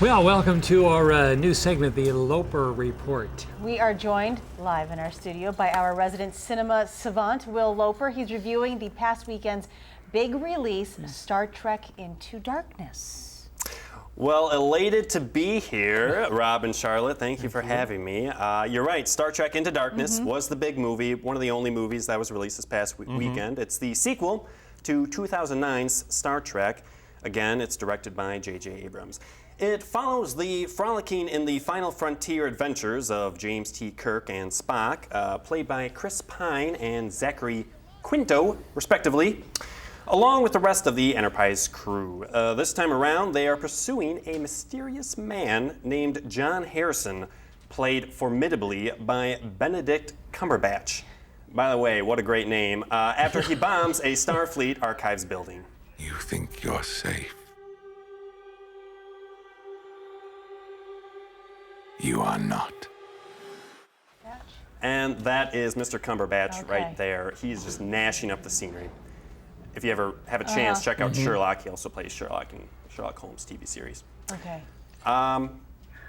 Well, welcome to our new segment, the Loper Report. We are joined live in our studio by our resident cinema savant, Wil Loper. He's reviewing the past weekend's big release, Star Trek Into Darkness. Well, elated to be here, Rob and Charlotte. Thank you for having me. You're right, Star Trek Into Darkness was the big movie, one of the only movies that was released this past weekend. It's the sequel to 2009's Star Trek. Again, it's directed by J.J. Abrams. It follows the frolicking in the final frontier adventures of James T. Kirk and Spock, played by Chris Pine and Zachary Quinto, respectively, along with the rest of the Enterprise crew. This time around, they are pursuing a mysterious man named John Harrison, played formidably by Benedict Cumberbatch. By the way, what a great name. After he bombs a Starfleet archives building. You think you're safe. You are not. And that is Mr. Cumberbatch right there. He's just gnashing up the scenery. If you ever have a chance, check out Sherlock. He also plays Sherlock in Sherlock Holmes TV series. Okay.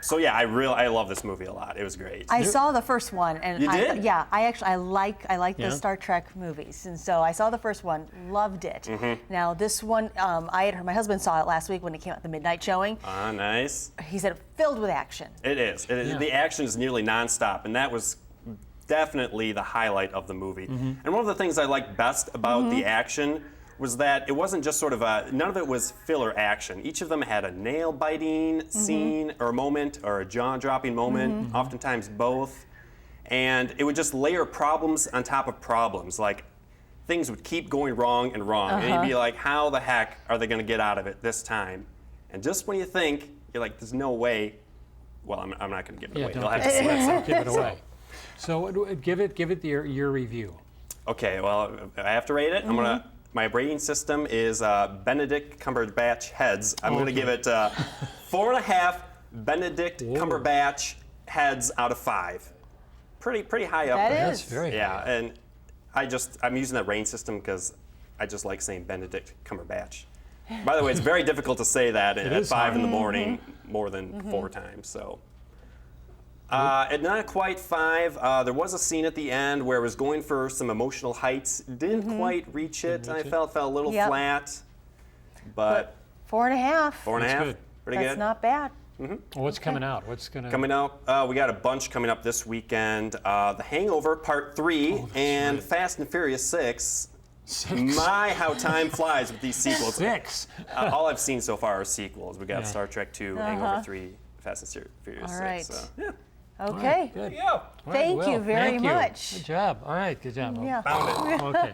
So yeah, I love this movie a lot. It was great. I saw the first one, and You did? Yeah, I like the Star Trek movies, and so I saw the first one, loved it. Now this one, I had heard, my husband saw it last week when it came out, the midnight showing. Ah, nice. He said filled with action. It is. The action is nearly nonstop, and that was definitely the highlight of the movie. And one of the things I liked best about the action was that it wasn't just sort of none of it was filler action. Each of them had a nail-biting scene or moment or a jaw-dropping moment, oftentimes both. And it would just layer problems on top of problems. Like, things would keep going wrong and wrong. And you'd be like, how the heck are they gonna get out of it this time? And just when you think, you're like, there's no way, well, I'm not gonna give it away. You'll have to see that. Give it away. So give it your review. Okay, well, I have to rate it. My rating system is Benedict Cumberbatch heads. I'm going to give it 4.5 Benedict Cumberbatch heads out of 5. Pretty high up there. That's very high. And I'm using that rating system because I just like saying Benedict Cumberbatch. By the way, it's very difficult to say that at 5 in the morning more than 4 times. So. At not quite 5, there was a scene at the end where it was going for some emotional heights. Didn't quite reach it. I felt a little flat. But 4.5. 4.5. Pretty good. That's not bad. Well, what's coming out? Coming out? We got a bunch coming up this weekend. The Hangover Part 3 and right. Fast and Furious 6. My, how time flies with these sequels. 6. All I've seen so far are sequels. We got Star Trek 2, Hangover 3, Fast and Furious 6. All right. So, yeah. Okay. Right, good. There you go. Thank you very much. Good job. All right, good job. Yeah. Found it. Okay.